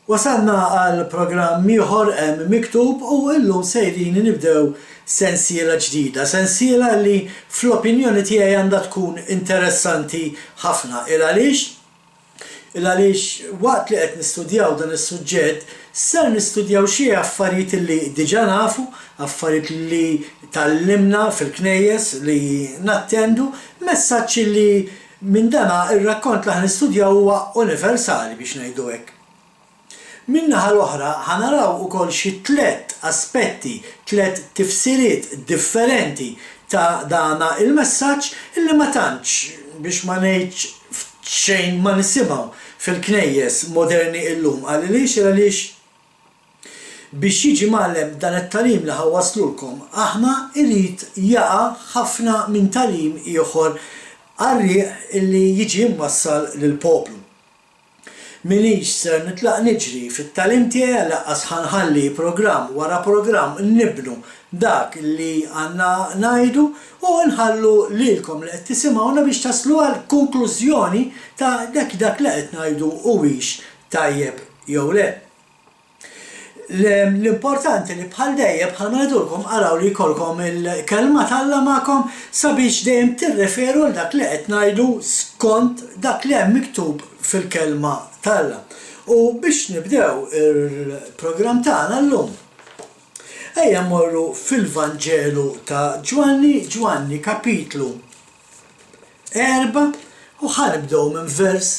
Wasalna għal programm ieħor miktub u llum sejrin nibdew sensiela ġdida, sensiela li fl-opinjoni tiegħi għandha tkun interessanti ħafna. Għaliex waqt li qed nistudjaw dan is-suġġett ser nistudjaw xi affarijiet li diġà nafu, affarijiet li tallimna fil-knejjes li nattendu, messaġġi li minn dana ir-rakkont li ħnistudjaw huwa universali biex ngħidu hekk. Min-naħa l-oħra ħanaraw ukoll xi tliet aspetti, tliet tifsiriet differenti ta' dana il-messaġġ illi ma tantx biex ma ngħidx xejn ma nisimgħu fil-knejjes moderni llum għaliex biex jiġi mgħallem dan it-tagħlim li ħawwaslulkom aħna irid jaqa' ħafna minn tagħlim ieħor għarrieq illi jiġi mwassal lill-poplu. Minix ser nitlaq niġri fit-tagħlim tiegħi laqqas ħanħalli programm wara programm nibnu dak li għandna ngħidu u nħallu lilkom li qed tisimgħuna biex taslu għal konklużjoni ta' dak li qed ngħidu huwiex tajjeb jew le. L-importanti li bħal dejjem bħal ma ngħidulkom araw li jkollkom il-kelma talla magħkom sabiex dejjem tirreferu għal dak li qed ngħidu skont dak li hemm miktub fil-kelma talla. U biex nibdew il-programm tagħna llum. Ejja mmorru fil-Vanġelu ta' Ġwanni kapitlu 4 u ħanibdew minn vers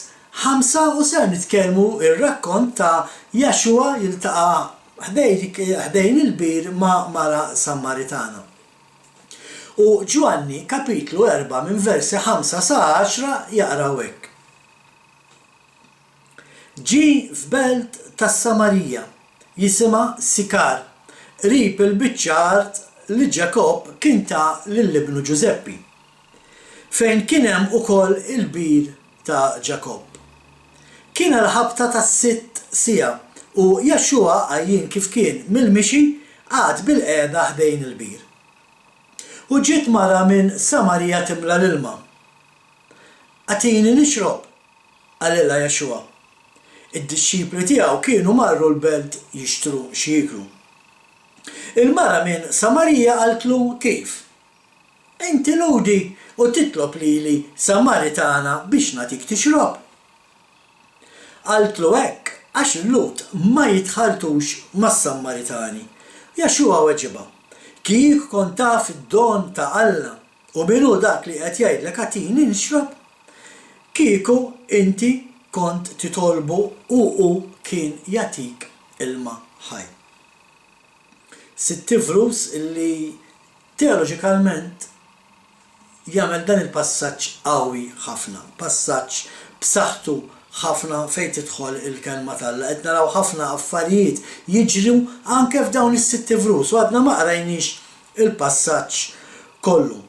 5 u ser nitkellmu ir-rakkont ta' Jaxua jiltaqa' ħdejn il-bir ma' mara Sammaritana. U Ġwanni kapitlu 4 minn versi 5 sa 10 jaqraw hekk. Ġie f'belt tas-Samarija jisimha Sikar, qrib il-biċċart li Ġakob kien ta' lill-ibnu Ġuseppi, fejn kien hemm ukoll il-bir ta' Ġakob. Kien l-ħabta tas-sitt siegħa u Jaxua għajjin kif kien mill-mixi għad bil-qiegħda ħdejn il-bir. U ġiet mara minn Samarija timla l-ilma. Għatini nixrob, għalilha Jaxua. Id-disċipli tiegħu kienu marru l-belt jixtru xi jieklu. Il-mara minn Samarija qaltlu kif? Inti ludi u titlob lili Samaritana biex nagħtik tixrob. Qaltlu hekk għax il-lut ma jitħaltux mas-Sammaritani. Jaxua weġiba, kieku kont taf id-don ta' Alla u minnu dak li qed jgħidlek għatini nixrob, kieku inti kont titolbu u kien jagħtik ilma ħaj. Sittifrus illi teoloġikalment jagħmel dan il-passaġġ qawwi ħafna, passaġġ b'saħħtu ħafna fejn tidħol il-kelma tal-Alla. Qed naraw ħafna affarijiet jiġru anke f'dawn is-sittifrus u għadna ma qrajniex il-passaġġ kollu.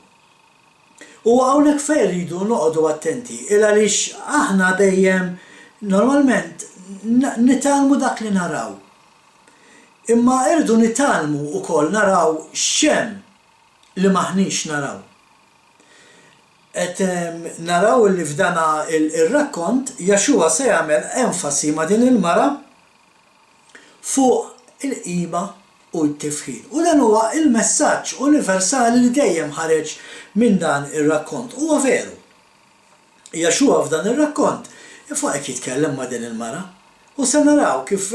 U hawnhekk fejn rridu noqogħdu attenti għaliex aħna dejjem normalment nitalmu dak li naraw. Imma irridu nitalmu wkoll naraw x'hemm li maħniex naraw. Qed naraw li f'dana ir-rakkont Jaxua se jagħmel enfasi ma' din il-mara fuq il-qima u t-tifħir. U dan huwa il-messaġġ universali li dejjem ħareġ minn dan ir-rakkont. Huwa veru. Jaxua f'dan ir-rakkont fuq hekk jitkellem ma' din il-mara u se naraw kif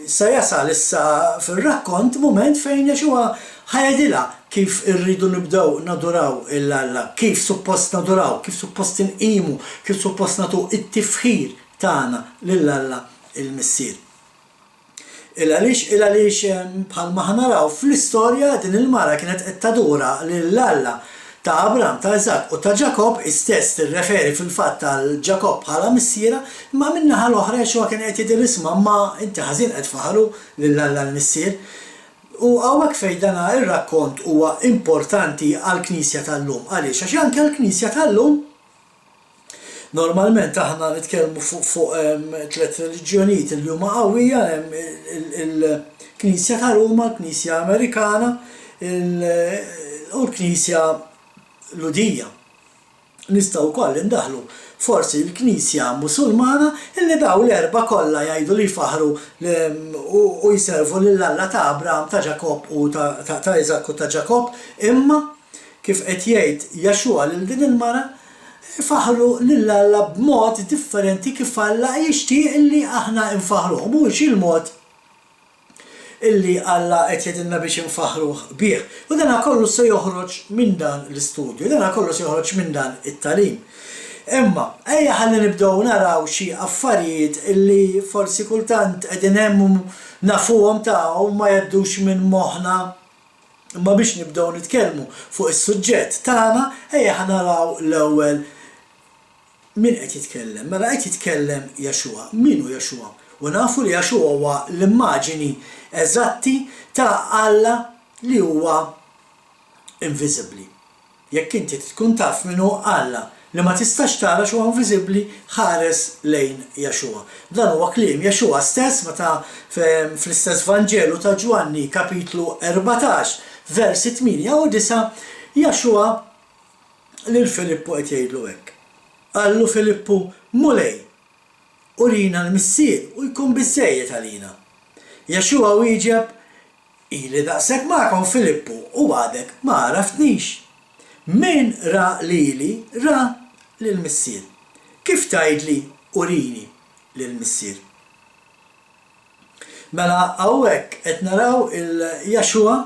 se jasal issa fir-rakkont mument fejn Jaxua ħajedilha kif irridu nibdew naduraw il-Alla, kif suppost naduraw, kif suppost inqimu, kif suppost nagħtu it-tifħir tagħna lill-Alla il-Missier. Il-għaliex bħalma ħanaraw fl-istorja din il-mara kienet qed tadura lill-Alla ta' Abram, ta' Iżak u ta' Ġakob istess tirreferi fil-fatt tal-Ġakob bħala missiera, ma min-naħa l-oħra Jaxua kien qed jidher isma' ma inti ħażin qed tfaħħlu lill-Alla l-Missier. U hawnhekk fejn dan ir-rakkont huwa importanti għall-Knisja tal-lum. Għaliex għax anke l-Knisja tal-lum normalment aħna nitkellmu fuq tliet reliġjonijiet li huma qawwija il-Knisja ta' Ruma, l-Knisja Amerikana u l-Knisja Ludija. Nistgħu wkoll indaħlu forsi l-Knisja Musulmana illi daw l-erba kollha jgħidu li jfaħru u jservu lill-Alla ta' Abraham, ta' Ġakob u ta' Iżak u ta' Ġakob, imma kif qed jgħid Jaxua lil din il-mara faħru lill-Alla b'mod differenti kif Alla jixtieq illi aħna nfaħruh, mhux il-mod illi Alla qed jgħidilna biex infaħruh bih. U dan kollu se joħroġ minn dan l-istudju, dan kollu se joħroġ minn dan it-tagħlim. Imma, ejja ħalli nibdew naraw xi affarijiet illi forsi kultant qegħdin hemm nafuhom u ma jeddux minn moħħna, imma biex nibdew nitkellmu fuq is-suġġett tagħna, ejja naraw l-ewwel min qed jitkellem. Mela qed jitkellem Jaxua. Min hu Jaxua? U nafu li Jaxua huwa l-immaġini eżatti ta' Alla li huwa invisibbli. Jekk inti tkun taf min hu Alla li ma tistax tara x'huwa inviżibbli, ħares lejn Jaxua. Dan huwa kliem Jaxua stess meta fl-istess Vanġelu ta' Ġwanni kapitlu 14 versi 8 u 9 Jaxua lil Filippu qed jgħidlu hekk. Qallu Filippu mulej urina l-missier u jkun biżżejjed għalina. Jaxua wieġeb ili daqshekk magħkom Filippu u għadek ma għaraftnix. Min ra lili ra lill-missier. Kif tgħidli urini lill-missier? Mela hawnhekk qed naraw il-Jaxua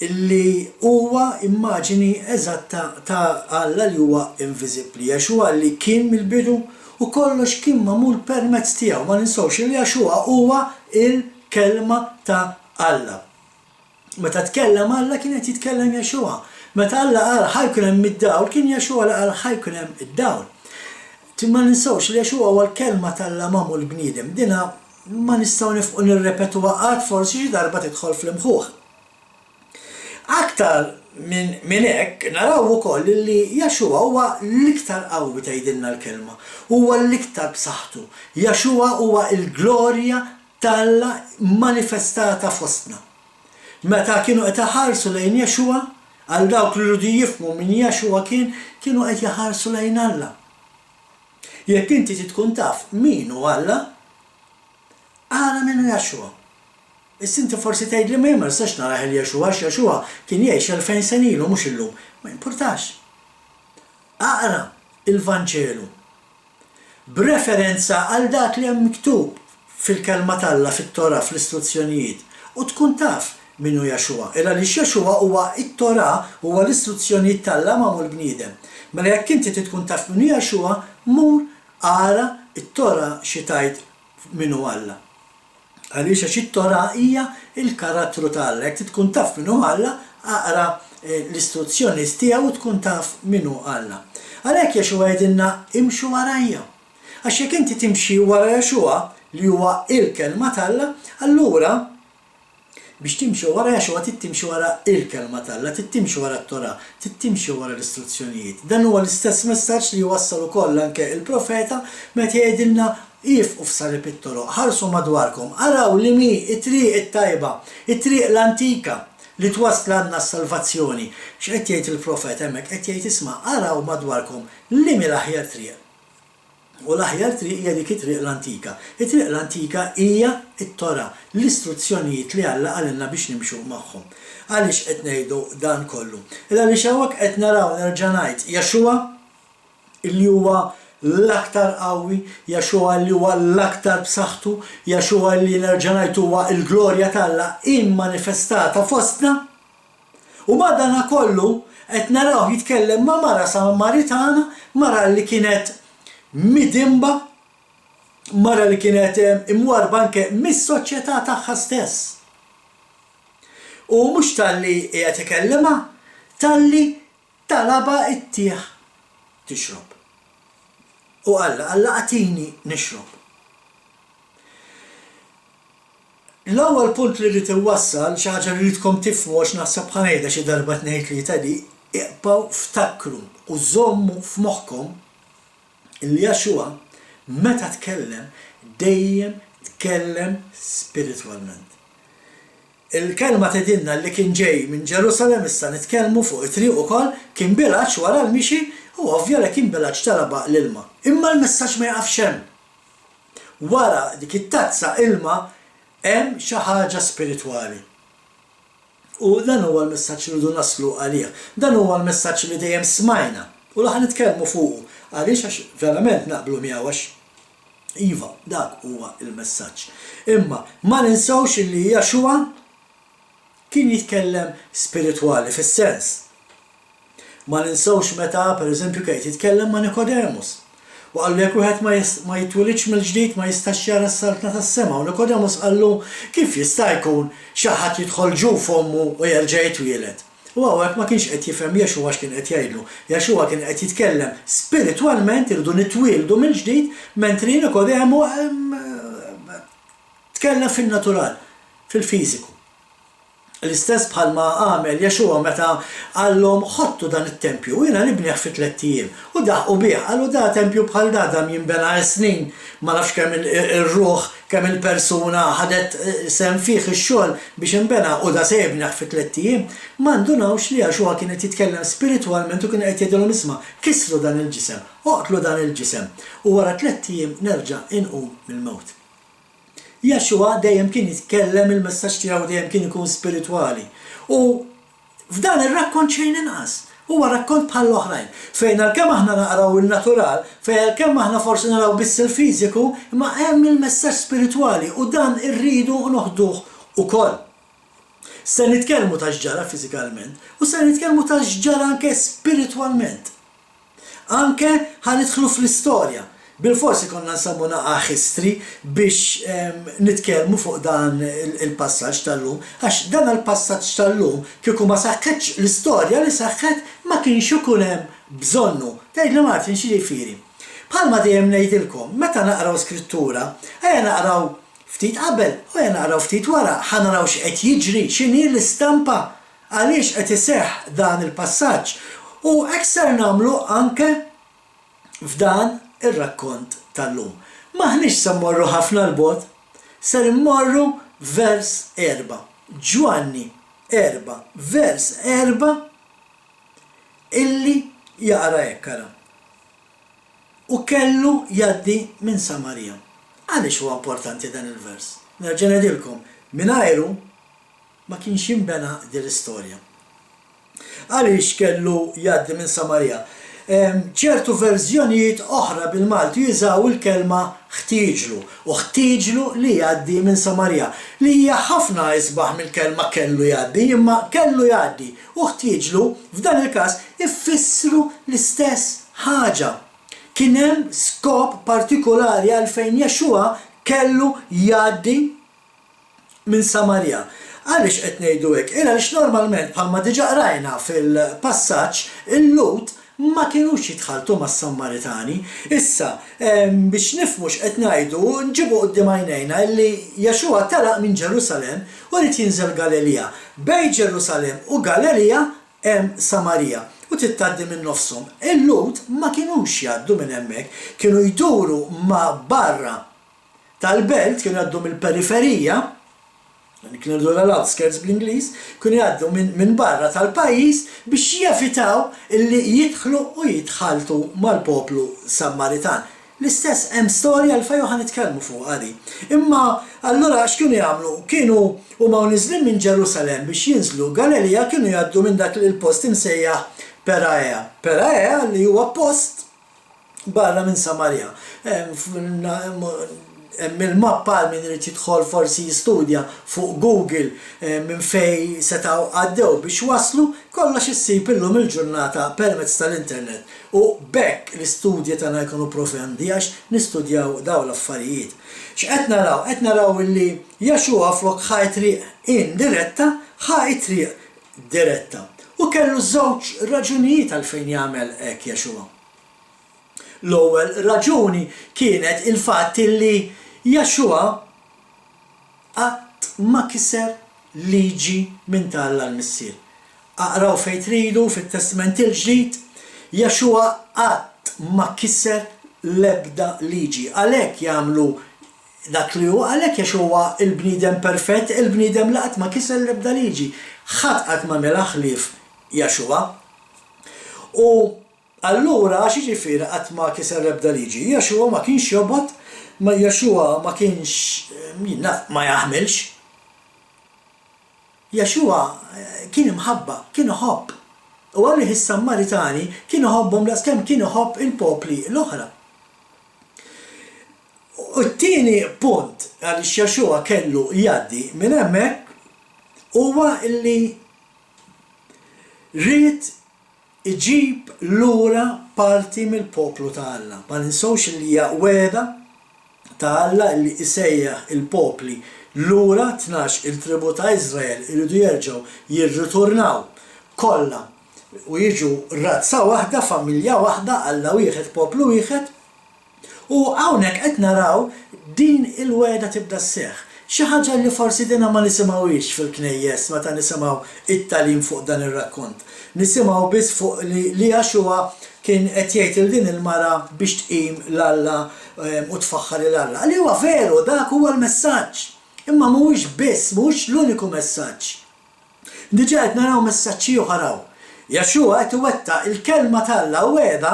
illi huwa immaġini eżatta ta' Alla li huwa invisibbli. Jaxua li kien mill-bidu u kollox kien magħmul permezz tiegħu. Ma ninsewx li Jaxua huwa il-kelma ta' Alla. Meta tkellem Alla kien qed jitkellem Jaxua. Meta Alla qal ħajkun hemm id-dawl, kien Jaxua li qal ħajkun hemm id-dawl. Ma ninsewx li Jaxua huwa l-kelma tal-Alla magħmul bniedem. Dina ma nistgħu nifqu nirrepetuha qatt forsi xi darba tidħol fl-imħuħ. Aktar minn hekk naraw ukoll li Jaxua huwa l-iktar qawwi tgħidilna l-kelma. Huwa l-iktar b'saħħtu. Jaxua huwa l-glorja tal-Alla manifestata fostna. Meta kienu qed iħarsu lejn Jaxua, għal dawk li rridu jifhmu min Jaxua kienu qed jaħarsu lejn Alla. Jekk inti tkun taf min hu Alla, ara min hu Jaxua. Issa inti forsi tgħid li ma jistax narah il-Jaxua Jaxua kien jgħix 2000 sen ilu mhux illum. Ma jimpurtax. Aqra il-Vanġelu b'referenza għal dak li hemm miktub fil-kelma tal-Alla fit-Tora fl-istruzzjonijiet u tkun taf min hu Jaxua. Illa li Jaxua huwa it-Tora huwa l-istruzzjonijiet tal-Alla magħmul bniedem. Mela jekk inti tkun taf min hu Jaxua, mur ara it-Tora xi tgħid min hu Alla. Għaliex għax it-Tora hija il-karattru tal-Alla. Jekk tkun taf min hu Alla, aqra l-istruzzjoni tiegħu tkun taf min hu Alla. Għalhekk Jaxua jgħidilna imxu warajja. Għax jekk inti timxi wara Jaxua li huwa il-kelma tal-Alla, allura biex timxi wara Jaxua tittimxi wara il-kelma tal-Alla, tittimxi wara t-Tora, tittimxi wara l-istruzzjonijiet. Dan huwa l-istess messaġġ li jwassal ukoll anke il-profeta meta jgħidilna ifqu f'sarib it-toroq, ħarsu madwarkom, araw li mi it-triq it-tajba, it-triq l-antika li twasslanna s-salvazzjoni. X'qed jgħid il-profeta hemmhekk qed jgħid isma' araw madwarkom li mi l-aħjar triq. U l-aħjar triq hija dik it-triq l-antika. It-triq l-antika hija t-Tora, l-istruzzjonijiet li Alla qalilna biex nimxu magħhom. Għaliex qed ngħidu dan kollu? Għaliex hawnhekk qed naraw nerġa' ngħid Jaxua illi huwa l-aktar qawwi, Jaxua li huwa l-aktar b'saħħtu, Jaxua li nerġa' ngħid huwa l-glorja tal-Alla immanifestata fostna. U madana kollu qed naraw jitkellem ma' mara Samaritana, mara li kienet midimba, mara li kienet imwarba anke mis-soċjetà tagħha stess. U mhux talli qiegħed ikellimha, talli talaba ittieħ tixrob. U Alla għatini nixrob. L-ewwel punt li rrid iwassal xi ħaġa li rridkom tifhmu għax naħseb ħanejda xi darba tnejn li tali, iqbgħu ftakru u żommu f'moħħkom li Jaxua meta tkellem dejjem tkellem spiritwalment. Il-kelma tgħidilna li kien ġej minn Ġerusalem issa nitkellmu fuq it-triq ukoll kien bilanċ wara l-mixi U ovvja li kien belaġġ talaba l-ilma. Imma l-messaġġ ma jaqafx hemm. Wara dik it-tazza ilma hemm xi ħaġa spiritwali. U dan huwa l-messaġġ li rridu naslu għalih. Dan huwa l-messaġġ li dejjem smajna. U laħ nitkellmu fuqu. Għaliex għax verament naqblu miegħu għax iva, dak huwa l-messaġġ. Imma ma ninsawx li Jaxua kien jitkellem spiritwali fis-sens. Ma ninsawx meta pereżempju kien jitkellem ma' Nikodemus. U għallu jekk wieħed ma jitwilidx mill-ġdid ma jistax jara s-saltna tas-sema. U Nikodemus qallu kif jista' jkun xi ħadd jidħol ġuf f'ommu u jerġa' jitwieled. U hawnhekk ma kienx qed jifhem Jaxua x'kien qed jgħidlu. Jaxua kien qed jitkellem spiritwalment irridu nitwieldu mill-ġdid mentri Nikodemu tkellem fin-natural, fil-fiżiku. L-istess bħalma għamel Jaxua meta għallhom ħottu dan it-tempju u jiena nibnieh fi 3 ijiem. U daħqu bih, għallu da tempju bħal dam jinbena snin, ma nafx kemm ir-ruħ, kemm il-persuna ħadet sem fih ix-xogħol biex inbena u da se jibnieh fi 3 ijiem. Ma ndunawx li Jaxua kien qed jitkellem spiritwalment u kien qed jgħidilhom isma' kisru dan il-ġisem, oqtlu dan il-ġisem u wara 3 ijiem nerġa' inqum mill-mewt. Jaxua dejjem kien jitkellem il-messaġġ tiegħu dejjem kien ikun spiritwali. U f'dan ir-rakkont xejn inqas. Huwa rakkont bħal l-oħrajn. Fejn għalkemm aħna naqraw il-natural, fejn għalkemm aħna forsi naraw biss il-fiżiku, imma hemm il-messaġġ spiritwali u dan irridu noħduh ukoll. Se nitkellmu ta' x'ġara fiżikalment u se nitkellmu ta' x'ġara anke spiritwalment. Anke ħanidħlu fl-istorja. Bil-forsi konna nsammu naqa' history biex nitkellmu fuq dan il-passaġġ tal-lum, għax dan il-passaġġ tal-lum kieku ma saħħetx l-istorja li saħħet ma kienx ikun hemm bżonnu. Tgħidli Martin xi jifieri. Bħalma dejjem ngħidilkom, meta naqraw skrittura, ejja naqraw ftit qabel u ejja naqraw ftit wara, ħa naraw x'qed jiġri, x'inhi l-istampa għaliex qed iseħħ dan il-passaġġ. U hekk ser nagħmlu anke f'dan ir-rakkont tal-lum. Maħniex se mmorru ħafna l-bot, ser immorru vers 4. Ġwanni 4, vers 4 illi jaqra hekk ara. U kellu jgħaddi minn Samarija. Għaliex huwa importanti dan il-vers? Nerġa' ngħidilkom, mingħajru ma kienx jinbena din l-istorja. Għaliex kellu jgħaddi minn Samarija? ċertu verżjonijiet oħra bil-Malti jużaw il-kelma ħtieġlu u ħtieġlu li jgħaddi minn Samarija li hija ħafna isbaħ mill-kelma kellu jgħaddi imma kellu jgħaddi u ħtieġlu f'dan il-każ ifissru l-istess ħaġa. Kien hemm skop partikolari għalfejn Jaxua kellu jgħaddi minn Samarija. Għaliex qed ngħidu hekk? Għaliex normalment bħalma diġà qrajna fil-passaġġ il-Lut ma kienux jitħaltu mas-Sammaritani. Issa, biex nifhmu x'qed ngħidu, nġibu quddiem għajnejna li Jaxua telaq minn Ġerusalemm u rid jinżel Galilea. Bejn Ġerusalemm u Galilea hemm Samarija u tittgħaddi minn nofshom. Il-Lut ma kienux jgħaddu minn hemmhekk, kienu jduru ma barra tal-belt, kienu jgħaddu mill-periferija, kienu jgħaddu l-outskirts bl-Ingliż, kienu jgħaddu minn barra tal-pajjiż biex jevitaw illi jidħlu u jitħaltu mal-poplu Sammaritan. L-istess hemm storja l fejn ħan nitkellmu fuq għadi. Imma allura x'kienu jagħmlu? Kienu huma niżlin minn Ġerusalemm biex jinżlu Galilea kienu jgħaddu minn dak il-post imsejjaħ Peraea. Peraea li huwa post barra minn Samarja. Mill-mappa għal min irid jidħol forsi jistudja fuq Google minn fej setgħu għaddew biex waslu kollox issib illum il-ġurnata permezz tal-internet. U bekk l-istudji tagħna jkunu profondi għax nistudjaw daw l-affarijiet. X'qed naraw? Qed naraw illi Jaxua flok ħaj triq indiretta, ħaj triq diretta. U kellu żewġ raġunijiet għalfejn jagħmel hekk Jaxua. L-ewwel raġuni kienet il-fatt illi Jaxua qatt ma kiser liġi minn Alla l-Missier. Aqraw fejn tridu fit-Testament il-Ġdid, Jaxua qatt ma kiser l-ebda liġi. Għalhekk jagħmlu dak li hu għalhekk Jaxua il-bniedem perfett, il-bniedem li qatt ma kiser l-ebda liġi. Ħadd qatt ma mela ħlief Jaxua. U Allura għax jiġifieri qatt ma kiser l-ebda liġi. Jaxua ma kienx jobgħod, Jaxua ma kienx ma jaħmilx. Jaxua kien imħabba, kien iħobb. U għalih is-Sammaritani kienu ħobbhom kemm kienu ħobb il-popli l-oħra. U t-tieni punt għaliex Jaxua kellu jgħaddi minn hemmhekk huwa li ried iġib lura parti mill-poplu ta' Alla. Ma ninsewx li hija wegħda ta' Alla li isejjaħ il-popli lura 12 il-tribu ta' Iżrael iridu jerġgħu jirriturnaw kollha u jiġu razza waħda, familja waħda, Alla wieħed, poplu wieħed. U hawnhekk qed naraw din il-wegħda tibda sseħħ. Xi ħaġa li forsi dinha ma nisimgħuhiex fil-knejjes meta nisimgħu it-tagħlim fuq dan ir-rakkont. Nisimgħu biss fuq li Jaxua kien qed jgħid il din il-mara biex tqim l-Alla u tfaħħar il-Alla. Li huwa veru dak huwa l-messaġġ. Imma mhuwiex biss, mhuwiex l-uniku messaġġ. Diġà qed naraw messaġġi oħraw. Jaxua qed iwettaq il-kelma tal-Alla wegħda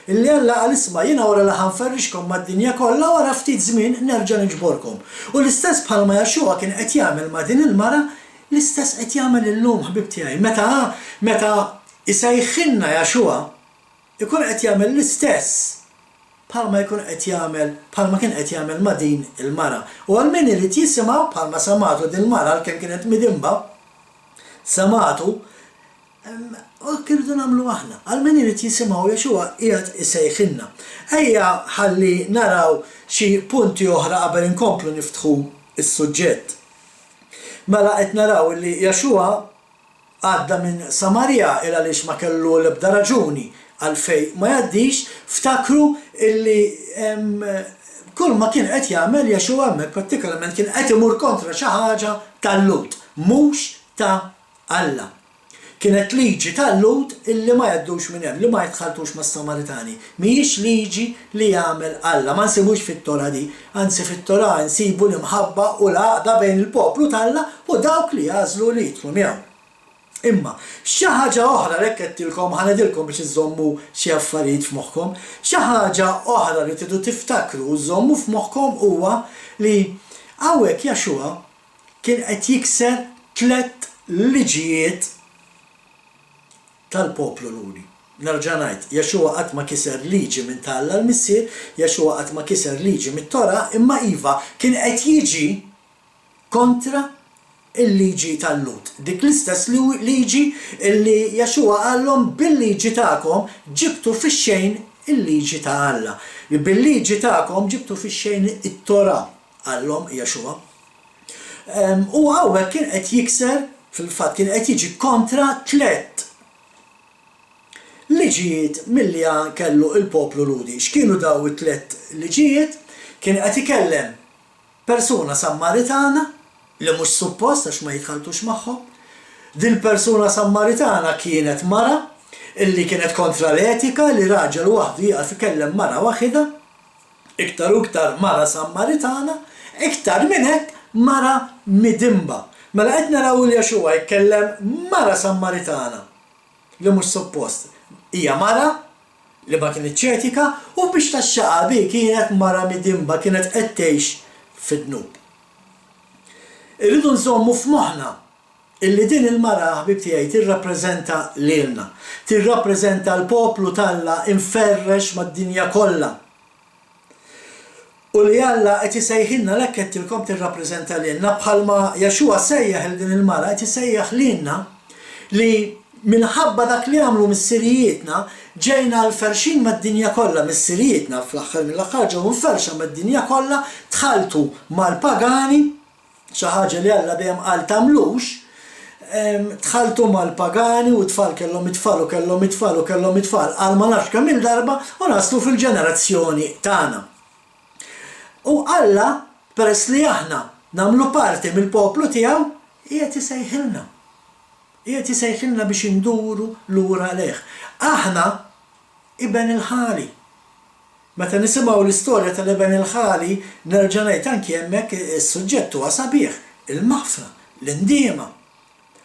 illi Alla qal isma' jiena wara li ħanferrixkom mad-dinja kollha wara ftit żmien nerġa' niġborkom. U l-istess bħalma Jaxua kien qed jagħmel ma' din il-mara, l-istess qed jagħmel illum ħbib tiegħi. Meta isejħilna Jaxua ikun qed jagħmel l-istess bħalma jkun qed jagħmel bħalma kien qed jagħmel ma' din il-mara. U għal min irid jisimgħu bħalma samatu din il-mara għalkemm kienet midimba, samatu kirdu nagħmlu aħna. Għal min irid jisimgħu Jaxua qiegħed isejħilna. Ejja ħalli naraw xi punti oħra qabel inkomplu niftħu is-suġġett. Mela qed naraw li Jaxua għadda minn Samarja il għaliex ma kellu l-ebda raġuni għalfejn ma jgħaddix, ftakru illi kull ma kien qed jagħmel Jaxua hemmhekk prattikament kien qed imur kontra xi ħaġa tal-Lut, mhux ta' Alla. Kienet liġi tal-Lut illi ma jgħaddux minn hemm, li ma jitħaltux mas-Samaritani. Mhijiex liġi li jagħmel Alla, ma nsibux fit-Tora di, anzi fit-Tora nsibu l-imħabba u l-għaqda bejn il-poplu tal-Alla u dawk li jażlu li jidħlu miegħu. Imma xi ħaġa oħra li qedtilkom ħanedilkom biex iżommu xi affarijiet f'moħħkom, xi ħaġa oħra li tridu tiftakru u żommu f'moħħkom huwa li hawnhekk Jaxua kien qed jikser 3 liġijiet tal-poplu luri. Nerġa' ngħid, Jaxua qatt ma kiser liġi minn Alla l-missier, Jaxua qatt ma kiser liġi mit-Tora, imma iva kien qed jiġi kontra il-liġi tal-Lut. Dik l-istess liġi illi Jaxua qallhom bil-liġi tagħkom ġibtu fix-xejn il-liġi ta' Alla. Bil-liġi tagħkom ġibtu fix-xejn it-Tora qallhom Jaxua. U hawnhekk kien qed jikser, fil-fatt kien qed jiġi kontra 3 liġijiet milli kellu il-poplu ludi. X'kienu daw it-3 liġijiet? Kien qed ikellem persuna Sammaritana li mhux suppost għax ma jitħaltux magħhom. Din persuna Sammaritana kienet mara illi kienet kontra l-etika li raġel waħdu jaqaf ikellem mara waħida, iktar u iktar mara Sammaritana, iktar minn hekk mara midimba. Mela qed naraw li Jaxua jkellem mara Sammaritana li mhux suppost. Hija mara li ma kienet ċetika u biex taxxaqabi kienet mara midimba, kienet qed tgħix fid-dnub. Irridu nżommu f'moħħna illi din il-mara ħbib tiegħi tirrappreżenta lilna, tirrappreżenta l-poplu tal-Alla inferrex mad-dinja kollha. U li Alla qed isejħilna lek qedtilkom tirrappreżenta lilna bħalma Jaxua sejjaħ il din il-mara qed isejjaħ lilna li minħabba dak li għamlu mis-Sirijietna ġejna l-ferxin mad-dinja kollha mis-Sirijietna fl-aħħar mill-aħħar ġew inferxa mad-dinja kollha, tħaltu mal-pagani, xi ħaġa li Alla dejjem qal tagħmlux, tħaltu mal-pagani u tfal kellhom it-tfal u kellhom it-tfal u kellhom it-tfal għal ma nafx kemm il-darba u naslu fil-ġenerazzjoni tagħna. U Alla peress li aħna nagħmlu parti mill-poplu tiegħu qiegħed isejħilna. Qiegħed isejħilna biex induru lura lejh. Aħna Iben il-Ħali. Meta nisimgħu l-istorja tal-Iben il-Ħali nerġa' ngħid anke hemmhekk is-suġġett huwa sabiħ, il-maħfra, l-indiema.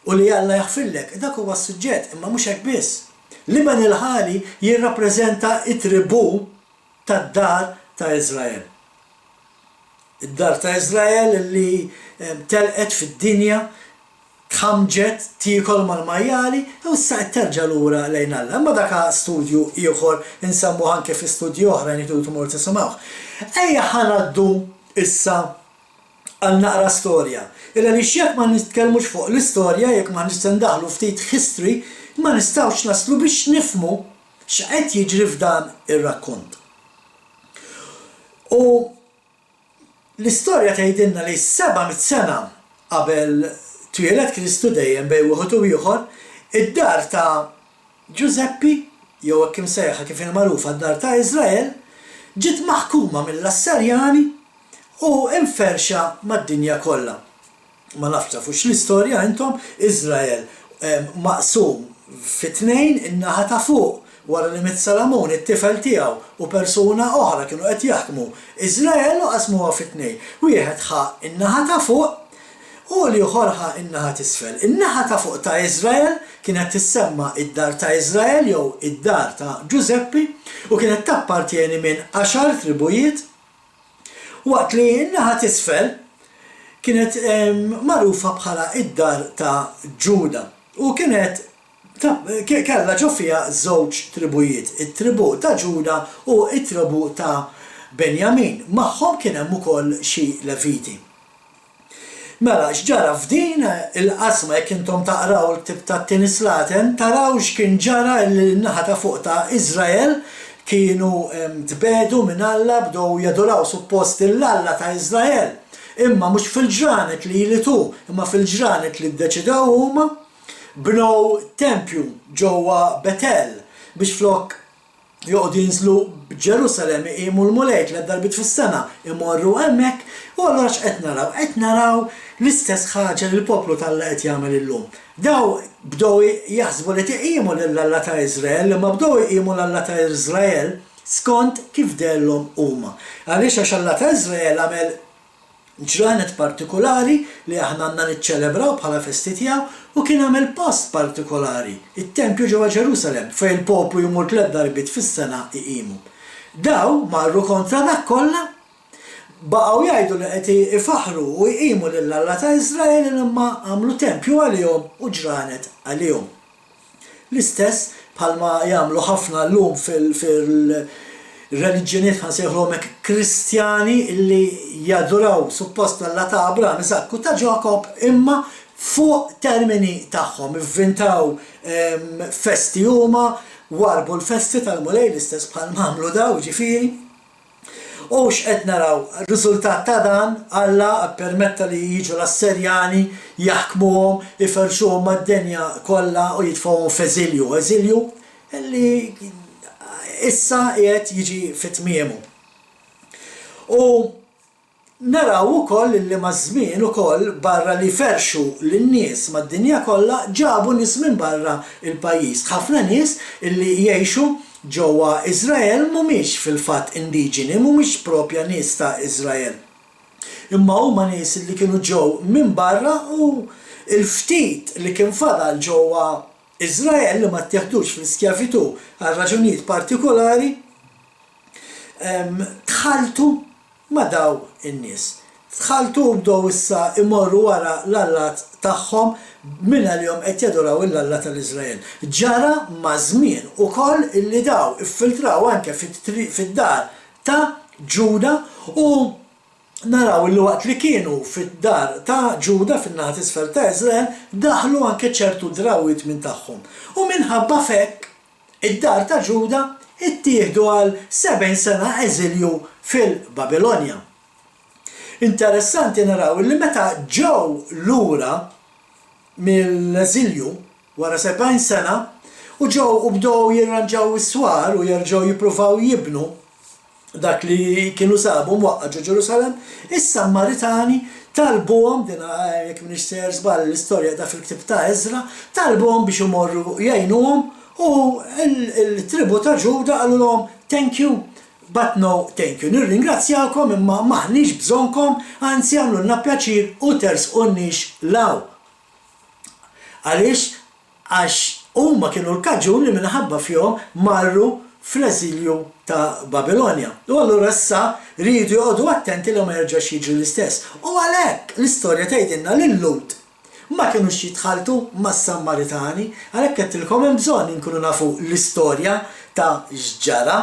U li Alla jaħfirlek, dak huwa s-suġġett, imma mhux hekk biss. Liban il-ħali jirrappreżenta it-tribu tad-dar ta' Iżrael. Id-dar ta' Iżrael li telqet fid-dinja, tħamġet tiekol mal-majjali, u issa terġa' lura lejn Alla. Imma dak studju ieħor insemmu anke fi studju oħra nitu tmur tisimgħuh. Ejja ħanaddu issa għal naqra storja. Illa li jekk ma nitkellmux fuq l-istorja, jekk ma nistendaħlu ftit history, ma nistgħux naslu biex nifmu x'qed jiġri f'dan ir-rakkont. U l-istorja tgħidilna li 700 sena qabel twieled Kristu dejjem bejn wieħed u ieħor, id-dar ta' Giuseppi, jew hekk imsejħa kif inhi magħrufa d-dar ta' Iżrael, ġiet maħkuma mill-Assarjani u inferxa mad-dinja kollha. Ma nafx tafux l-istorja intom, Iżrael maqsum fit-tnejn in-naħa ta' fuq wara li mit Salamun it-tifel tiegħu u persuna oħra kienu qed jaħkmu Iżrael u qasmuha fit-tnejn. Wieħed ħa in-naħa ta' fuq u li ħorħa in-naħa t'isfel. In-naħa ta' fuq ta' Iżrael kienet tissemma id-dar ta' Iżrael jew id-dar ta' Giuseppi u kienet tappartieni minn 10 tribujiet, waqt li in-naħa t'isfel kienet magħrufa bħala id-dar ta' Ġuda u kienet kellha ġo fiha żewġ tribujiet, it-tribu ta' Ġuda u it-tribu ta' Benjamin. Magħhom kien hemm ukoll xi Leviti. Mela, x'ġara f'din il-qasma jekk intom taqraw il-ktib tat-tieni Slaten, taraw x'kien ġara l-naħa ta' fuq ta' Iżrael kienu tbedu minn Alla, bdew jadoraw suppost l-Alla ta' Iżrael. Imma mhux fil-ġranet li jilitu, imma fil-ġranet li ddeċidew huma bnew tempju ġewwa Betel biex flok joqgħdu jinżlu b'Ġerusalem iqimu l-mulejt l-darbit fis-sena imorru hemmhekk u allura x'qed naraw? Qed naraw l-istess ħaġa li l-poplu tal-Alla qed jagħmel illum. Daw bdew jaħsbu li tiqimu lill-Alla ta' Iżrael, imma bdew iqimu l-Alla ta' Iżrael skont kif dellhom huma. Għaliex għax Alla ta' Iżrael għamel ġranet partikolari li aħna għandna niċċelebraw bħala festi tiegħu u kien għamel post partikolari, it-tempju ġewwa Ġerusalem fejn il-poplu jmur 3 darbit fis-sena iqimu. Daw marru kontra dak kollha, baqgħu jgħidu li qed ifaħru u jqimu lill-Alla ta' Iżrael imma għamlu tempju għalihom u ġranet għalihom. L-istess bħalma jagħmlu ħafna llum fil-reliġjonijiet ħansejħulhom hekk Kristjani li jaduraw suppost l-Alla ta' Abraham, Isakku ta' Ġakob imma fuq termini tagħhom ivvintaw festi huma warbu l-festi tal-mulej l-istess bħalma għamlu daw ġifieri. U x'qed naraw, ir-riżultat ta' dan Alla permetta li jiġu l-Asserjani jaħkmuhom, iferxuhom mad-dinja kollha u jitfgħuhom f'eżilju. Eżilju li issa qiegħed jiġi fit-tmiemu. U naraw ukoll li maż-żmien ukoll barra li ferxu lin-nies mad-dinja kollha ġabu nies minn barra il-pajjiż. Ħafna nies illi jgħixu ġewwa Iżrael mhumiex fil-fatt indiġeni, mhumiex proprja nies ta' Iżrael. Imma huma nies li kienu ġew minn barra u l-ftit li kien fadal ġewwa Iżrael li ma ttieħdux fl-iskjavitu għal raġunijiet partikolari tħaltu ma' daw in-nies. Tħaltu u bdew issa imorru wara l-allat tagħhom minn għalihom qed jadoraw l-Alla tal-Iżrael. Ġara ma' żmien ukoll illi daw iffiltraw anke fid-dar ta' Ġuda u naraw li waqt li kienu fid-dar ta' Ġuda fin-naħa t'isfel ta' Iżrael daħlu anke ċertu drawwiet minn tagħhom. U minħabba fekk id-dar ta' Ġuda ittieħdu għal 70 sena eżilju fil-Babilonja. Interessanti naraw li meta ġew lura mill-eżilju wara 70 sena u ġew u bdew jirranġaw is-swar u jerġgħu jippruvaw jibnu dak li kienu sabu mwaqqa ġo Ġerusalem, is-Sammaritani talbuhom din jekk m'iniex sejjer żball l-istorja ta' fil-ktib ta' Eżra, talbuhom biex imorru jgħinuhom u l-tribu ta' Ġuda qalulhom thank you. But no, thank you. Nirringrazzjakom imma maħniex bżonkom, anzi għamlulna pjaċir u tersqunniex law. Għaliex għax U huma kienu l-kaġun li minħabba fihom marru fl-eżilju ta' Babilonja. U allura issa rridu joqogħdu attenti li ma jerġax jiġu l-istess. U għalhekk l-istorja tgħidilna li Lut ma kienux jitħaltu mas-Sammaritani, għalhekk qedtilkom hemm bżonn inkunu nafu l-istorja ta' x'ġara.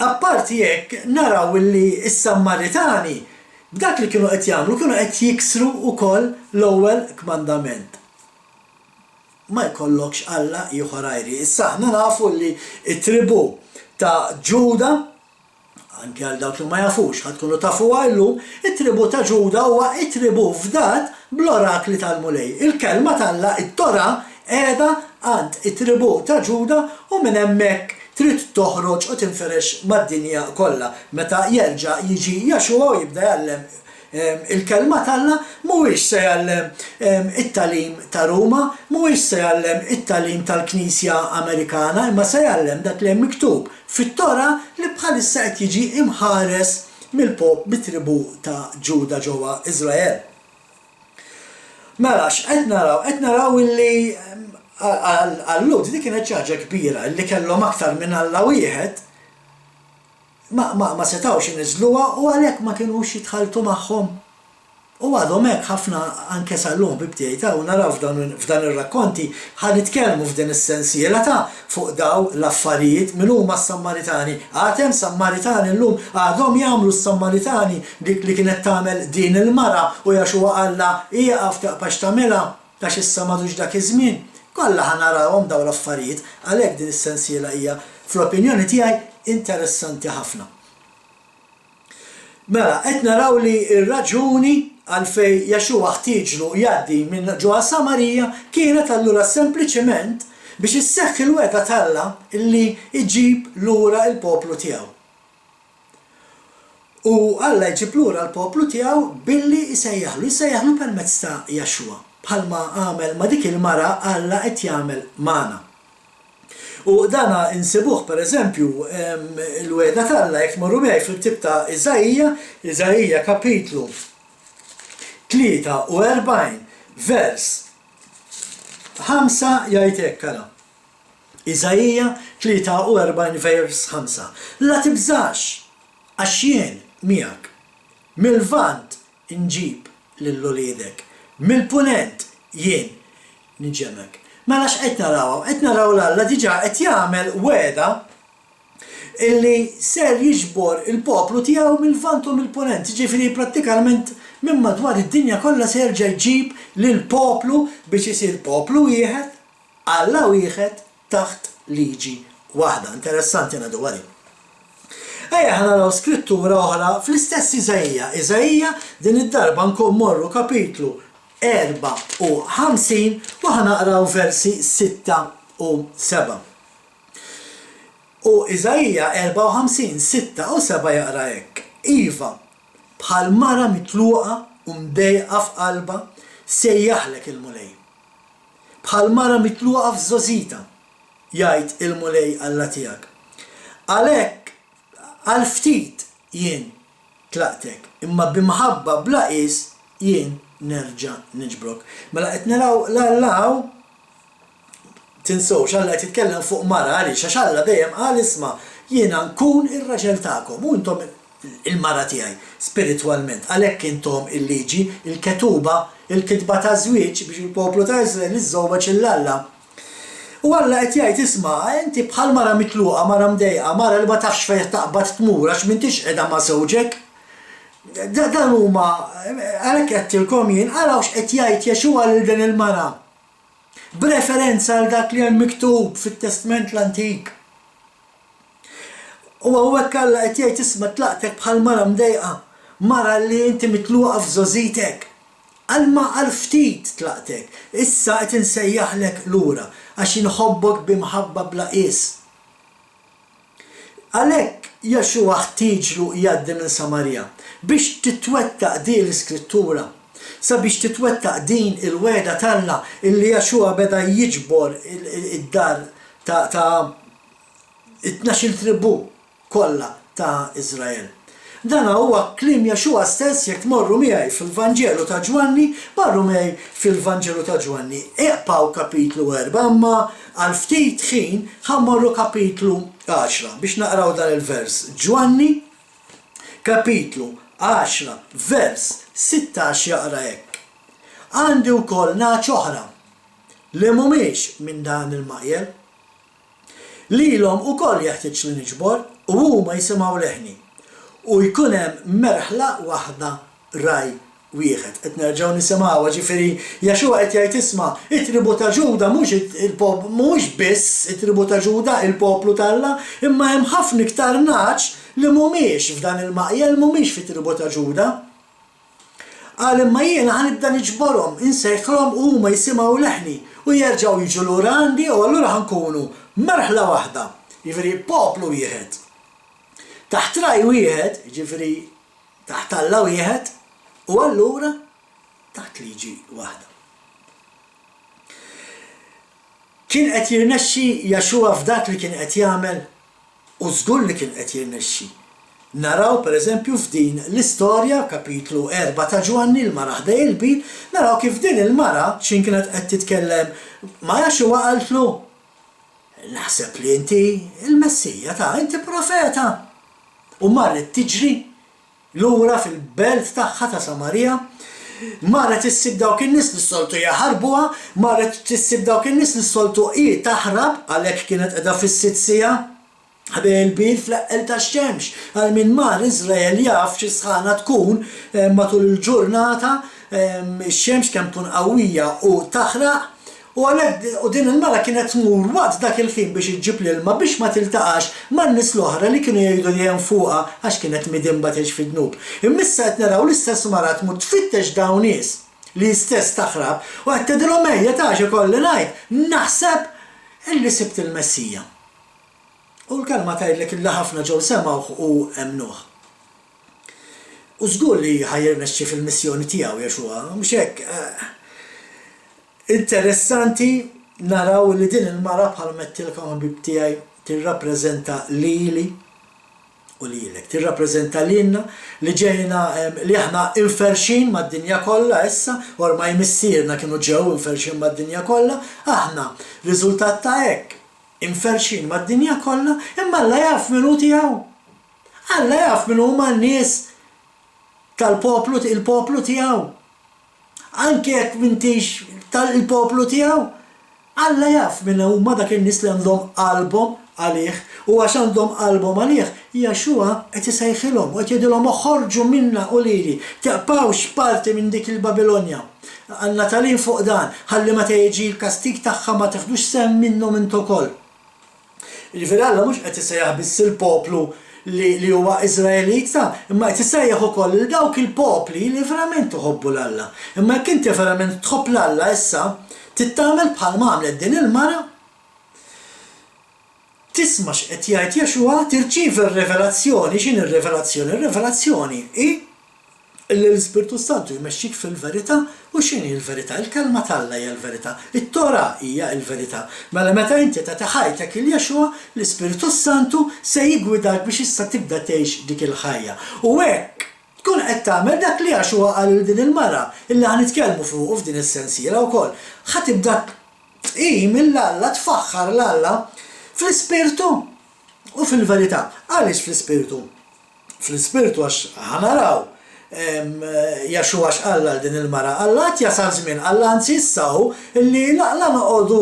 Apparti hekk naraw li s-Sammaritani b'dak li kienu qed jagħmlu kienu qed jiksru wkoll l-ewwel kmandament. Ma jkollokx Alla ieħor għajri. Issa aħna nafu li t-tribu ta' Ġuda, anke għal dawk li ma jafux, ħad tkunu tafu llum, it-tribu ta' Ġuda huwa it-tribu fdat bl-orakli tal-mulej. Il-kelma tal-Alla, it-Tora, qiegħda għand it-tribu ta' Ġuda u minn hemmhekk trid toħroġ u tinferex mad-dinja kollha. Meta jerġa' jiġi Jaxua u jibda jgħallem il-kelma tal-Alla mhuwiex se jgħallem it-tagħlim ta' Ruma, mhuwiex se jgħallem it-tagħlim tal-Knisja Amerikana, imma se jgħallem dak li hemm miktub fit-Tora li bħalissa qed jiġi imħares mit-tribu ta' Ġuda ġewwa Iżrael. Mela x'qed naraw illi għall-Lut dik kienet ħaġa kbira li kellhom aktar minn Alla wieħed ma setawx iniżluha u għalhekk ma kinux jitħaltu magħhom. U għadhom hekk ħafna anke sal-lum bibdejta u naraw f'dan ir-rakkonti ħanitkellmu f'din is-sensiela ta' fuq daw l-affarijiet min huma s-Sammaritani. Għad hemm Sammaritani llum għadhom jagħmlu s-Sammaritani dik li kienet tagħmel din il-mara u Jaxua Alla ieqaf taqpax tagħmilha għax issa m'għadux dak iż-żmien. Kollha ħanarawhom daw l-affarijiet għalhekk din is-sensiela hija fl-opinjoni tiegħi interessanti ħafna. Mela, qed naraw li r-raġuni għalfejn Jaxua ħtieġlu jgħaddi minn ġewwa Samarija kienet allura sempliċement biex isseħħ il-wegħda tal-Alla illi jġib lura l-poplu tiegħu. U Alla jġib lura l-poplu tiegħu billi jsejjaħlu permezz ta' Jaxua. Bħalma għamel ma dik il-mara Alla qed jagħmel magħna. U dana insibuh pereżempju l-wegħda tal-Alla jekk tmorru miegħi fil-ktieb ta' Iżajija kapitlu 43 vers 5 jgħid hekk ara. Iżajija 43 vers 5. La tibżax għax jien miegħek. Mill-vant inġib lil uliedek, mill-punent jien niġemek. Mela x'qed naraw? Qed naraw l-Alla diġà qed jagħmel wegħda illi ser jiġbor il-poplu tiegħu mill-vant u mill-punent. Ġifieri prattikament minn madwar id-dinja kollha se jerġa' jġib lill-poplu biex isir poplu wieħed, Alla wieħed taħt liġi waħda. Interessanti nagħdu għali. Ejja naraw skrittura oħra fl-istess Iżajija din id-darba nkun morru kapitlu 54 u ħanaqraw versi 6 u 7. U Iżajija 54, 6 u 7 jaqra hekk. Iva, bħal mara mitluqa u mdejqa f'qalba sejjaħlek il-mulej. Bħal mara mitluqa f'żożita jgħid il-mulej Alla tiegħek. Għalhekk għal ftit jien tlaqtek, imma b'imħabba bla qis jien nerġa' niġbrok. Mela qed naraw l-Alla tinsewx Alla qed jitkellem fuq mara għaliex għax Alla dejjem qal isma' jiena nkun ir-raġel tagħkom u intom il-mara tiegħi spiritwalment. Għalhekk intom il-liġi, il-ketuba, il-kitba ta' żwieġ biex il-poplu ta' Iżrael iżżewweġ il-Alla. U Alla qed jgħid isma' inti bħal mara mitluqa, mara mdejqa, mara li ma tafx fejn taqbad tmur għax m'intix qiegħda ma' żewġek. Dan huma għalhekk qedtilkom jien araw x'qed jgħid Jaxua lil din il-mara. B'referenza għal dak li hemm miktub fit-Testament l-Antik. U hawnhekk Alla qed jgħid isma' tlaqtek bħal mara mdejqa, mara li inti mitluqa f'żożitek. Għalma għal ftit tlaqtek, issa qed insejjaħlek lura għax inħobbok b'imħabba bla qis. Għalhekk Jaxua ħtieġlu jgħaddi minn Samarija biex titwettaq din l-iskrittura, sabiex titwettaq din il-wegħda tal-Alla illi Jaxua beda jiġbor id-dar ta' 12 tribu kollha ta' Iżrael. Dan huwa kliem Jaxua stess jekk tmorru miegħi fil-Vanġelu ta' Ġwanni, marru miegħi fil-Vanġelu ta' Ġwanni. Iqpaw kapitlu 4, imma għal ftit ħin ħammorru kapitlu 10 biex naqraw dan il-vers. Ġwanni, kapitlu 10, vers 16 jaqra hekk. Għandi wkoll ngħid oħra li mhumiex minn dan il-maqjel, lilhom ukoll jeħtieġ li niġbor u huma jisimgħu leħni. U jkun hemm merħla waħda raj wieħed. Qed nerġgħu nisimgħuha, ġifieri Jaxua qed jgħid isma' it-tribu ta' Ġuda mhux biss it-tribu ta' Ġuda il-poplu tal-Alla, imma hemm ħafna iktar ngħaġ li mhumiex f'dan il-maqjel, mhumiex fit-tribu ta' Ġuda. Qal imma jiena ħanibda niġborhom, insejħħhom u huma jisimgħu leħni u jerġgħu jiġu lura għandi u allura ħankunu merħla waħda, ġifieri poplu wieħed. Taħt raj wieħed, ġifieri taħt Alla wieħed, u allura taħt liġi waħda. Kien qed jirnexxi Jaxua f'dak li kien qed jagħmel u żgur li kien qed jirnexxi. Naraw pereżempju f'din l-istorja kapitlu 4 ta' Ġwanni l-mara ħdej il-bit, naraw kif din il-mara x'in kienet qed titkellem ma' Jaxua qaltlu naħseb li inti il-Messija inti profeta. U marret tiġri lura fil-belt tagħha ta' Samarija, marret issib dawk in-nies li s-soltu jaħarbuha, marret tissib dawk in-nies li s-soltu taħrab għalhekk kienet qiegħda fis-sitzija ħabel il-bit fl-eqqel tax-xemx. Għal min mar Iżrael jaf xi sħana tkun matul il-ġurnata, ix-xemx kemm tkun qawwija u taħraq. U għalhekk u din il-mara kienet tmur waqt dak il-ħin biex iġġib l-ilma biex ma tiltaqax man-nies l-oħra li kienu jgħidu li hemm fuqha għax kienet midimba tgħix fid-dnub. Imissa qed naraw l-istess mara tmur tfittex dawn nies li stess taħrab u qed tgħidilhom ejja tax ikolli ngħid naħseb illi sibt il-Messija. U l-kelma tgħidlek illi ħafna ġew semgħuh u emnuh. U żgur li ħajjirnexxi fil-missjoni tiegħu Jaxua, mhux hekk. Interessanti naraw li din il-mara bħal mettilkom ħabib tiegħi tirrappreżenta lili u lilek, tirrappreżenta lilna li ġejna li aħna inferxin mad-dinja kollha issa, ormai missierna kienu ġew inferxin mad-dinja kollha, aħna riżultat ta' hekk inferxin mad-dinja kollha, imma Alla jaf min hu tiegħu. Alla jaf min huma n-nies tal-poplu il-poplu tiegħu. Anke jekk m'intix tal-poplu tiegħu, Alla jaf minn huma dak in-nies li għandhom qalbhom għalih u għax għandhom qalbhom għalih, Jaxua qed isejħilhom u qed jgħidilhom oħorġu minna u lili, teqpawx parti minn dik il-Babilonja. Għandna tagħlim fuq dan, ħalli meta jiġi l-kastig tagħha ma teħdux sehem minnhom intu wkoll. Jiġifieri Alla mhux qed isejjaħ biss il-poplu li huwa Iżraelita, imma qed isejjaħ ukoll lil dawk il-popli li verament iħobbu l-Alla. Imma jekk inti verament tħobb l-Alla issa, tittamel bħal ma għamlet din il-mara, tisma' x'qed jgħid Jaxua, tirċievi r-revelazzjoni. X'in ir-revelazzjoni? Ir-revelazzjoni hi li l-Ispirtu Santu jmexxik fil-verità u x'inhi l-verità? Il-kelma tal-Alla hija l-verità, it-Tora hija l-verità. Mela meta inti tagħti ħajtek il-Jaxua, l-Ispirtu Santu se jigwidak biex issa tibda tgħix dik il-ħajja. U hekk tkun qed tagħmel dak li Jaxua qal din il-mara illi ħanitkellmu fuq f'din is-sensiela wkoll. Ħatibda tqim l-Alla, tfaħħar l-Alla fl-Ispirtu u fil-verità. Għaliex fl-Ispirtu? Fl-Ispirtu għax ħanaraw Jaxua x'qalla din il-mara. Alla qed jasal żmien, Alla anzi issaw illi la noqogħdu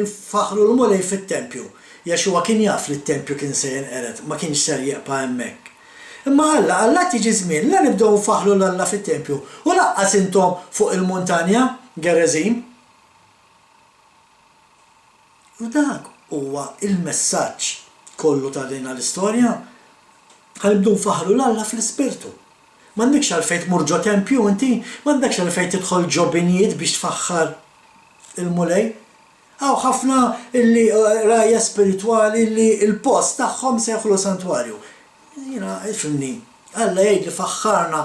nfaħħru l-mulej fit-tempju. Jaxua kien jaf li t-tempju kien se jinqered, ma kienx ser jeqpa' hemmhekk. Imma Alla tiġi żmien la nibdew nfaħħlu l-Alla fit-tempju u laqqas intom fuq il-muntanja Gerizim. U dak huwa il-messaġġ kollu ta' din l-istorja. Ħanibdew nfaħħlu l-Alla fl-Ispirtu. M'għandekx għalfejn tmur ġo tempju inti, m'għandekx għalfejn tidħol ġo binijiet biex tfaħħar il-mulej. Hawn ħafna illi rajja spiritwali li l-post tagħhom sejħlu santwarju. Jiena ifhimni, Alla jgħid li faħħarna,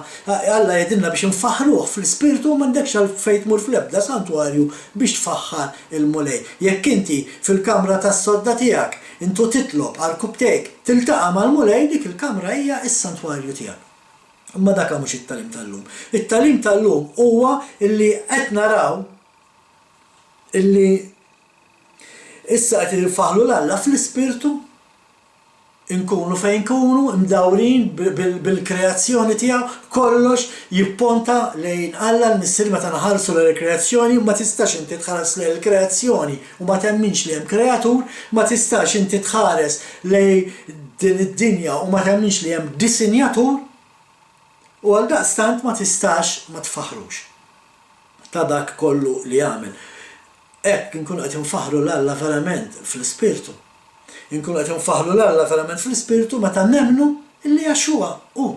Alla jgħidilna biex nfaħħruh fl-Ispirtu m'għandekx għalfejn tmur fl-ebda santwarju biex tfaħħar il-mulej. Jekk inti fil-kamra tas-sodda tiegħek intu titlob għal kubtejk tiltaqa' mal-mulej, dik il-kamra hija s-santwarju tiegħek. Imma dak mhux it-tagħlim tal-lum. It-tagħlim tal-lum huwa illi qed naraw illi issa qed irfaħlu l-Alla fl-ispirtu, inkunu fejn nkunu, mdawrin bil-kreazzjoni tiegħu, kollox jipponta lejn Alla l-missier meta naħarsu l-kreazzjoni, ma tistax inti tħares lejn il-kreazzjoni u ma temminx li hemm kreatur, ma tistax inti tħares lejn din id-dinja u ma temminx li hemm disinjatur, u għaldaqstant ma tistax ma tfaħrux ta' dak kollu li jagħmel. Hekk inkunu qed infaħru l-Alla verament fl-ispirtu. Inkunu qed infaħru l-Alla verament fl-ispirtu meta nemmnu illi Jaxxua hu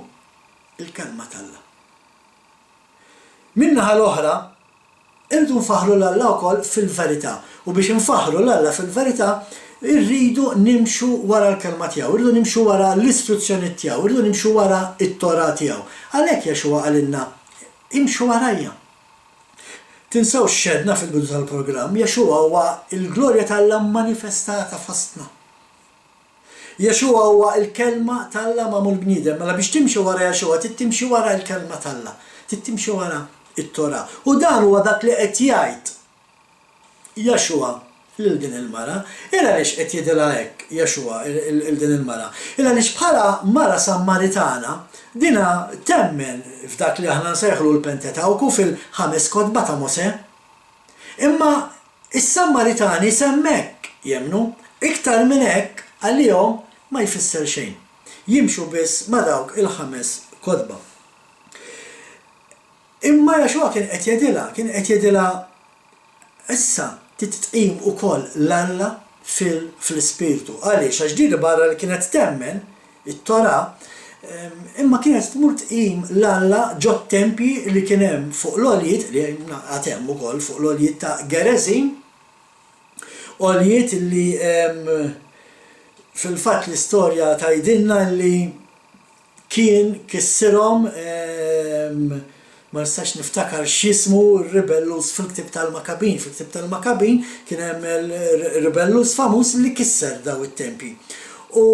il-kelma tal-Alla. Min-naħa l-oħra irridu nfaħru l-Alla wkoll fil-verità. U biex nfaħru l-Alla fil-verità irridu nimxu wara l-kelma tiegħu, irridu nimxu wara l-istruzzjoni tiegħu, irridu nimxu wara it-Tora tiegħu. Għalhekk Jaxxua qalilna imxu warajja. Tinsew xedna fil-bidu tal-programm, Jaxxua huwa il-glorja tal-Alla manifestata fostna. Jaxxua huwa il-kelma tal-Alla magħmul bniedem, mela biex timxi wara Jaxxua timxi wara l-kelma tal-Alla, timxi wara it-Tora. U dan huwa dak li qed jgħid Jaxxua lil din il-mara, ira għaliex qed jgħidilha hekk Jaxxua lil din il-mara. Ira għaliex bħala mara Sammaritana dina temmen f'dak li aħna nsejħlu l-Pentatawku fil-5 kotba ta' Mosè. Imma is-Sammaritani semmek jemnu iktar minn hekk għalihom ma jfisser xejn. Jimxu biss ma' dawk il-5 kotba. Imma Jaxxua kien qed jgħidilha issa titqim ukoll l-Alla fil-ispirtu. Għaliex għax din barra li kienet temmen it-Tora, imma kienet tmur tqim l-Alla ġo tempji li kien hemm fuq l-għoljiet, li għatem ukoll fuq l-għoljiet ta' Gerizim, għoljiet li fil-fatt l-istorja tgħidilna li kien kissirhom ma nistax niftakar x'ismu r-ribellus fil-ktib tal-Makabin. Fil-ktib tal-Makabin kien hemm il-ribellus famuż li kisser daw it-tempji. U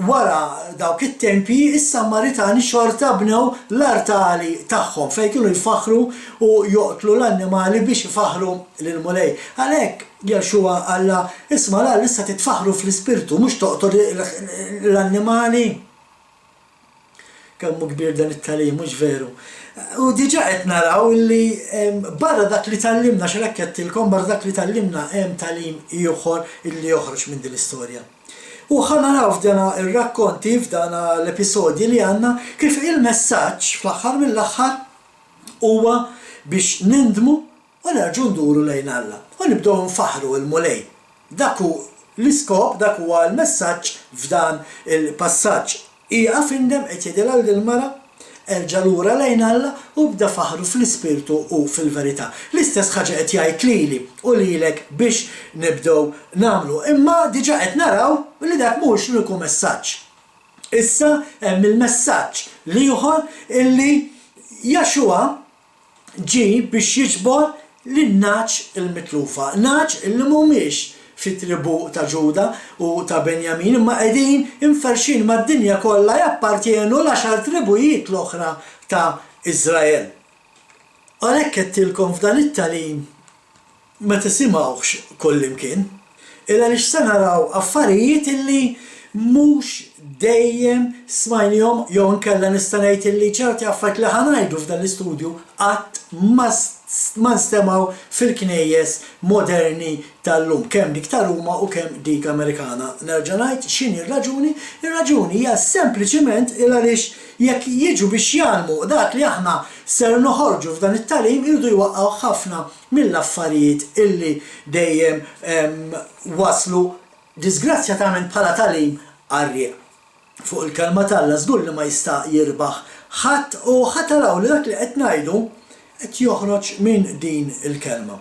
wara dawk it-tempji is-Sammaritani xorta bnew l-artali tagħhom fejn kienu jfaħru u joqtlu l-annimali biex ifaħru lil-mulej. Għalhekk Jaxxua Alla isma' l issa titfaħru fl-ispirtu mhux toqtol l-annimali. Kemm kbir dan it-tagħlim mhux veru. U diġà qed naraw li barra dak li tallimna x'hekk qedtilkom barra dak li tallimna hemm tagħlim ieħor illi joħroġ minn din l-istorja. U ħanaraw f'dana ir-rakkonti f'dana l-episodji li għandna kif il-messaġġ fl-aħħar mill-aħħar huwa biex nindmu u nerġgħu nduru lejn Alla u nibdew nfaħru l-mulej. Dak hu l-iskop, dak huwa l-messaġġ f'dan il-passaġġ. Hija findem qed jgħidilha lill-mara erġa' lura lejn Alla u bda faħru fl-ispirtu u fil-verità. L-istess ħaġa qed jgħid lili u lilek biex nibdew nagħmlu. Imma diġà qed naraw li dak mhux l-uniku messaġġ. Issa hemm il-messaġġ li ieħor illi Jaxxua ġie biex jiġbor lin-naċ il-mitlufa. Naċ illi mhumiex fit-tribu ta' Ġuda u ta' Benjamin, imma qegħdin inferxin mad-dinja kollha jappartjenu l-10 tribujiet l-oħra ta' Iżrael. Għalhekk qedtilkom f'dan it-tagħlim ma tisimgħux kullimkien, illa li se naraw affarijiet illi mhux dejjem smajnihom jew inkella nista' ngħid illi ċerti affarijiet li ħanajdu f'dan l-istudju qatt ma nstemaw fil-knejjes moderni tal-lum, kemm dik ta' Ruma u kemm dik Amerikana. Nerġa' ngħid x'inhi r-raġuni? Ir-raġuni hija sempliċement il għaliex jekk jiġu biex jagħmlu dak li aħna ser noħorġu f'dan it-tagħlim irridu jwaqqgħu ħafna mill-affarijiet illi dejjem waslu disgrazzjatament bħala tagħlim għarrieq. Fuq il-kelma tal-Alla żgur li ma jista' jirbaħ ħadd u ħadd taraw li dak li qed ngħidu qed joħroġ minn din il-kelma.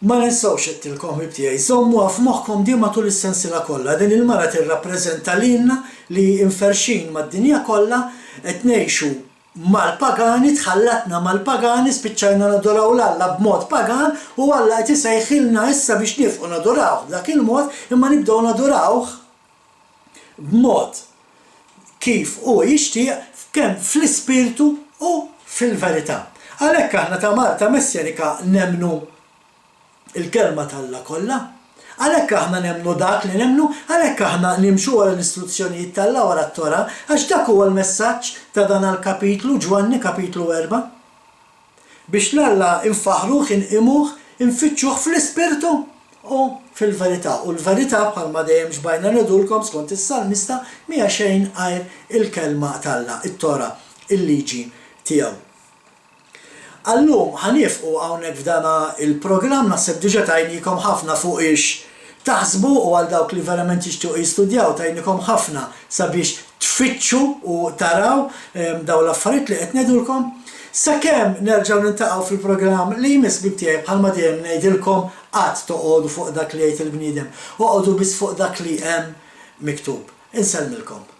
Ma ninsawx qedtilkom tiegħi, żommuha f'moħħkom din matul is-sensiela kollha. Din il-mara tirrappreżenta lilna li inferxin mad-dinja kollha qed ngħixu mal-pagani, tħallatna mal-pagani, spiċċajna nadoraw l-Alla b'mod pagan u Alla qed isejħilna issa biex nifqu nadorawh b'dak il-mod imma nibdew nadorawh b'mod kif hu jixtieq kemm fl-ispirtu u fil-verità. Għalhekk aħna ta' Malta Messjanika nemmnu il-kelma tal-Alla kollha, għalhekk aħna nemmnu dak li nemmnu, għalhekk aħna nimxu wara l-istruzzjonijiet tal-Alla wara t-Tora, għax dak huwa l-messaġġ ta' dan il-kapitlu Ġwanni kapitlu 4. Biex l-Alla infaħruh, inqimuh, infittxuh fl-ispirtu u fil-verità. U l-verità bħalma dejjem ġbajna ngħidulkom skont is-Salmista mija xejn għajr il-kelma tal-Alla, it-Tora, il-liġi tiegħu. Allum ħanifqu hawnhekk f'dana il-programm naħseb diġà tajnikom ħafna fuq ix taħsbu u għal dawk li verament jixtiequ jistudjaw tajnikom ħafna sabiex tfittxu u taraw daw l-affarijiet li qed ngħidulkom. Sakemm nerġgħu niltaqgħu fil-programm li jmiss bibtiegħi bħalma dejjem ngħidilkom qatt toqgħodu fuq dak li jgħid il-bniedem, oqgħodu biss fuq dak li hemm miktub. Insellmilkom.